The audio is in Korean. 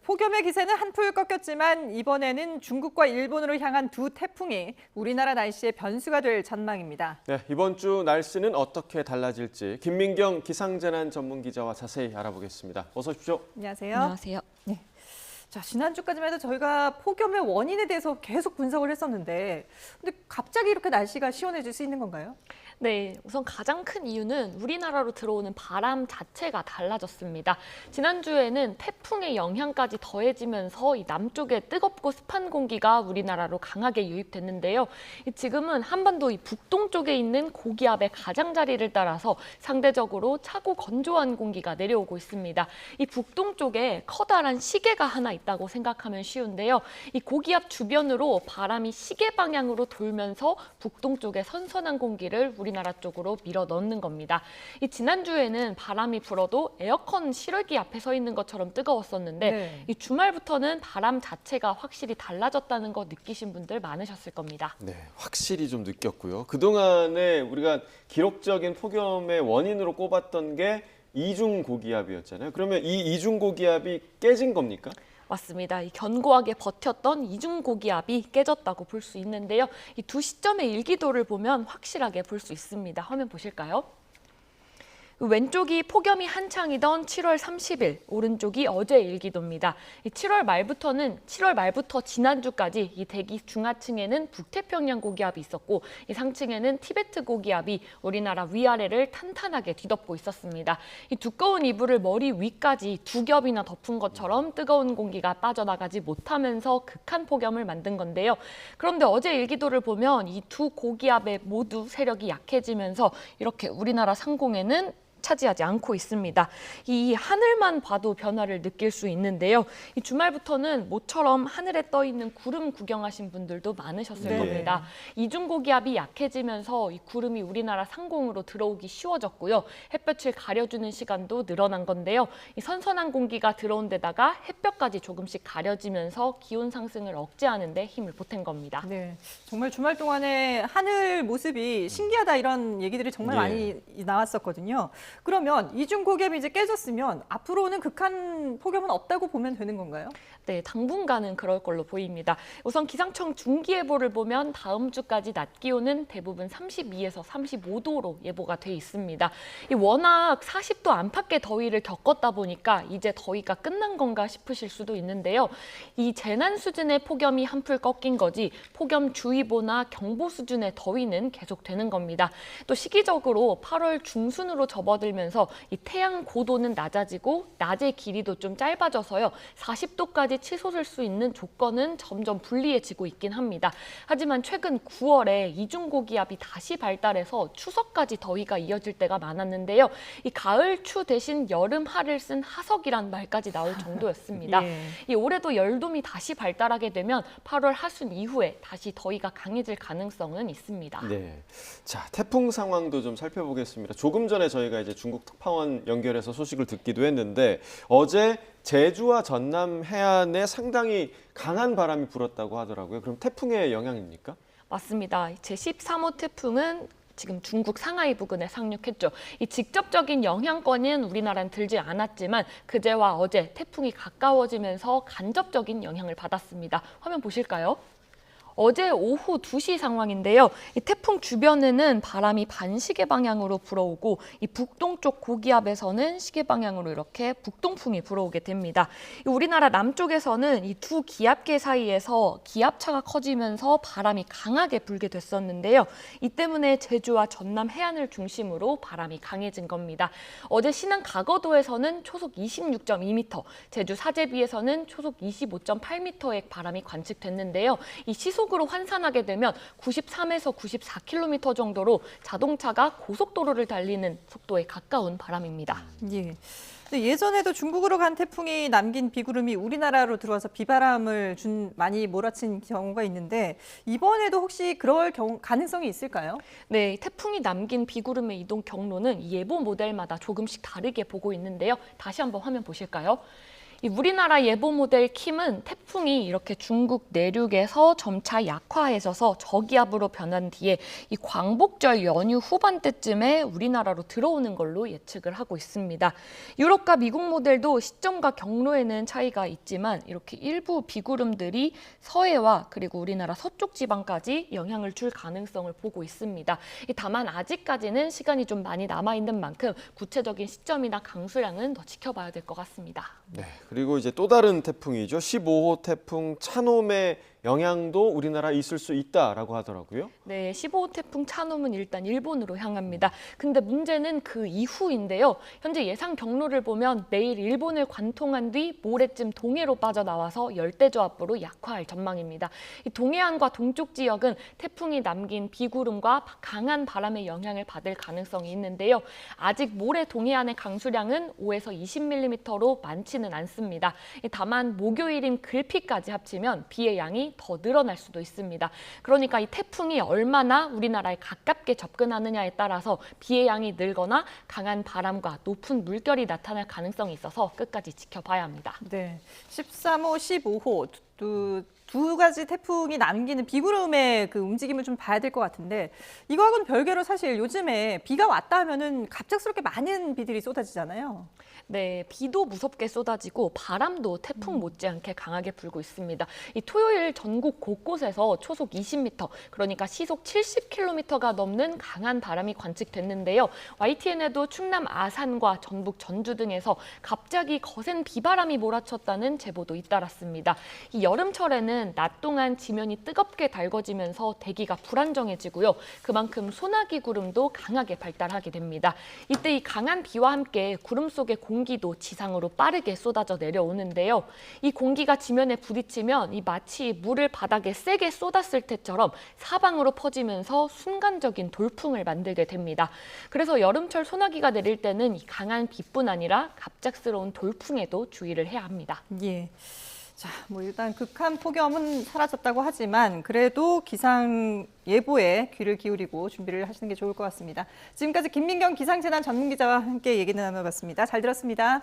폭염의 기세는 한풀 꺾였지만 이번에는 중국과 일본으로 향한 두 태풍이 우리나라 날씨의 변수가 될 전망입니다. 네, 이번 주 날씨는 어떻게 달라질지 김민경 기상재난 전문 기자와 자세히 알아보겠습니다. 어서 오십시오. 안녕하세요. 안녕하세요. 네. 자, 지난주까지만 해도 저희가 폭염의 원인에 대해서 계속 분석을 했었는데 근데 갑자기 이렇게 날씨가 시원해질 수 있는 건가요? 네, 우선 가장 큰 이유는 우리나라로 들어오는 바람 자체가 달라졌습니다. 지난주에는 태풍의 영향까지 더해지면서 이 남쪽에 뜨겁고 습한 공기가 우리나라로 강하게 유입됐는데요. 지금은 한반도 이 북동쪽에 있는 고기압의 가장자리를 따라서 상대적으로 차고 건조한 공기가 내려오고 있습니다. 이 북동쪽에 커다란 시계가 하나 있다고 생각하면 쉬운데요. 이 고기압 주변으로 바람이 시계 방향으로 돌면서 북동쪽에 선선한 공기를 우리나라 쪽으로 밀어 넣는 겁니다. 이 지난주에는 바람이 불어도 에어컨 실외기 앞에 서 있는 것처럼 뜨거웠었는데 네. 이 주말부터는 바람 자체가 확실히 달라졌다는 거 느끼신 분들 많으셨을 겁니다. 네, 확실히 좀 느꼈고요. 그동안에 우리가 기록적인 폭염의 원인으로 꼽았던 게 이중 고기압이었잖아요. 그러면 이 이중 고기압이 깨진 겁니까? 맞습니다. 이 견고하게 버텼던 이중 고기압이 깨졌다고 볼 수 있는데요. 이 두 시점의 일기도를 보면 확실하게 볼 수 있습니다. 화면 보실까요? 왼쪽이 폭염이 한창이던 7월 30일, 오른쪽이 어제 일기도입니다. 7월 말부터 지난주까지 이 대기 중하층에는 북태평양 고기압이 있었고 이 상층에는 티베트 고기압이 우리나라 위아래를 탄탄하게 뒤덮고 있었습니다. 이 두꺼운 이불을 머리 위까지 두 겹이나 덮은 것처럼 뜨거운 공기가 빠져나가지 못하면서 극한 폭염을 만든 건데요. 그런데 어제 일기도를 보면 이 두 고기압의 모두 세력이 약해지면서 이렇게 우리나라 상공에는 차지하지 않고 있습니다. 이 하늘만 봐도 변화를 느낄 수 있는데요. 이 주말부터는 모처럼 하늘에 떠 있는 구름 구경하신 분들도 많으셨을 네. 겁니다. 이중고기압이 약해지면서 이 구름이 우리나라 상공으로 들어오기 쉬워졌고요. 햇볕을 가려주는 시간도 늘어난 건데요. 이 선선한 공기가 들어온 데다가 햇볕까지 조금씩 가려지면서 기온 상승을 억제하는 데 힘을 보탠 겁니다. 네, 정말 주말 동안에 하늘 모습이 신기하다 이런 얘기들이 정말 예. 많이 나왔었거든요. 그러면 이중 고기압이 이제 깨졌으면 앞으로는 극한 폭염은 없다고 보면 되는 건가요? 네, 당분간은 그럴 걸로 보입니다. 우선 기상청 중기예보를 보면 다음 주까지 낮 기온은 대부분 32에서 35도로 예보가 돼 있습니다. 워낙 40도 안팎의 더위를 겪었다 보니까 이제 더위가 끝난 건가 싶으실 수도 있는데요. 이 재난 수준의 폭염이 한풀 꺾인 거지 폭염주의보나 경보 수준의 더위는 계속되는 겁니다. 또 시기적으로 8월 중순으로 접어들면서 이 태양 고도는 낮아지고 낮의 길이도 좀 짧아져서요. 40도까지 치솟을 수 있는 조건은 점점 불리해지고 있긴 합니다. 하지만 최근 9월에 이중고기압이 다시 발달해서 추석까지 더위가 이어질 때가 많았는데요. 이 가을 추 대신 여름 하를 쓴 하석이란 말까지 나올 정도였습니다. 예. 이 올해도 열돔이 다시 발달하게 되면 8월 하순 이후에 다시 더위가 강해질 가능성은 있습니다. 네. 자, 태풍 상황도 좀 살펴보겠습니다. 조금 전에 저희가 이제 중국 특파원 연결해서 소식을 듣기도 했는데 어제 제주와 전남 해안에 상당히 강한 바람이 불었다고 하더라고요. 그럼 태풍의 영향입니까? 맞습니다. 제13호 태풍은 지금 중국 상하이 부근에 상륙했죠. 이 직접적인 영향권은 우리나라는 들지 않았지만 그제와 어제 태풍이 가까워지면서 간접적인 영향을 받았습니다. 화면 보실까요? 어제 오후 2시 상황인데요. 이 태풍 주변에는 바람이 반시계 방향으로 불어오고 이 북동쪽 고기압에서는 시계 방향으로 이렇게 북동풍이 불어오게 됩니다. 우리나라 남쪽에서는 이 두 기압계 사이에서 기압차가 커지면서 바람이 강하게 불게 됐었는데요. 이 때문에 제주와 전남 해안을 중심으로 바람이 강해진 겁니다. 어제 신안 가거도에서는 초속 26.2m, 제주 사제비에서는 초속 25.8m의 바람이 관측됐는데요. 이 시속 으로 환산하게 되면 93에서 94km 정도로 자동차가 고속도로를 달리는 속도에 가까운 바람입니다. 예. 근데 예전에도 중국으로 간 태풍이 남긴 비구름이 우리나라로 들어와서 비바람을 많이 몰아친 경우가 있는데 이번에도 혹시 그럴 가능성이 있을까요? 네, 태풍이 남긴 비구름의 이동 경로는 예보 모델마다 조금씩 다르게 보고 있는데요. 다시 한번 화면 보실까요? 이 우리나라 예보 모델 킴은 태풍이 이렇게 중국 내륙에서 점차 약화해져서 저기압으로 변한 뒤에 이 광복절 연휴 후반때쯤에 우리나라로 들어오는 걸로 예측을 하고 있습니다. 유럽과 미국 모델도 시점과 경로에는 차이가 있지만 이렇게 일부 비구름들이 서해와 그리고 우리나라 서쪽 지방까지 영향을 줄 가능성을 보고 있습니다. 다만 아직까지는 시간이 좀 많이 남아있는 만큼 구체적인 시점이나 강수량은 더 지켜봐야 될 것 같습니다. 네, 그리고 이제 또 다른 태풍이죠. 15호 태풍 차놈의 영향도 우리나라에 있을 수 있다라고 하더라고요. 네, 15호 태풍 차놈은 일단 일본으로 향합니다. 근데 문제는 그 이후인데요. 현재 예상 경로를 보면 내일 일본을 관통한 뒤 모레쯤 동해로 빠져나와서 열대저압으로 약화할 전망입니다. 이 동해안과 동쪽 지역은 태풍이 남긴 비구름과 강한 바람의 영향을 받을 가능성이 있는데요. 아직 모레 동해안의 강수량은 5에서 20mm로 많지는 않습니다. 다만 목요일인 글피까지 합치면 비의 양이 더 늘어날 수도 있습니다. 그러니까 이 태풍이 얼마나 우리나라에 가깝게 접근하느냐에 따라서 비의 양이 늘거나 강한 바람과 높은 물결이 나타날 가능성이 있어서 끝까지 지켜봐야 합니다. 네, 13호, 15호 두 가지 태풍이 남기는 비구름의 그 움직임을 좀 봐야 될 것 같은데 이거하고는 별개로 사실 요즘에 비가 왔다 하면은 갑작스럽게 많은 비들이 쏟아지잖아요. 네, 비도 무섭게 쏟아지고 바람도 태풍 못지않게 강하게 불고 있습니다. 이 토요일 전국 곳곳에서 초속 20m, 그러니까 시속 70km가 넘는 강한 바람이 관측됐는데요. YTN에도 충남 아산과 전북 전주 등에서 갑자기 거센 비바람이 몰아쳤다는 제보도 잇따랐습니다. 이 여름철에는 낮 동안 지면이 뜨겁게 달궈지면서 대기가 불안정해지고요. 그만큼 소나기 구름도 강하게 발달하게 됩니다. 이때 이 강한 비와 함께 구름 속의 공기도 지상으로 빠르게 쏟아져 내려오는데요. 이 공기가 지면에 부딪히면 이 마치 물을 바닥에 세게 쏟았을 때처럼 사방으로 퍼지면서 순간적인 돌풍을 만들게 됩니다. 그래서 여름철 소나기가 내릴 때는 이 강한 비뿐 아니라 갑작스러운 돌풍에도 주의를 해야 합니다. 예. 자, 뭐 일단 극한 폭염은 사라졌다고 하지만 그래도 기상 예보에 귀를 기울이고 준비를 하시는 게 좋을 것 같습니다. 지금까지 김민경 기상재난 전문기자와 함께 얘기 나눠봤습니다. 잘 들었습니다.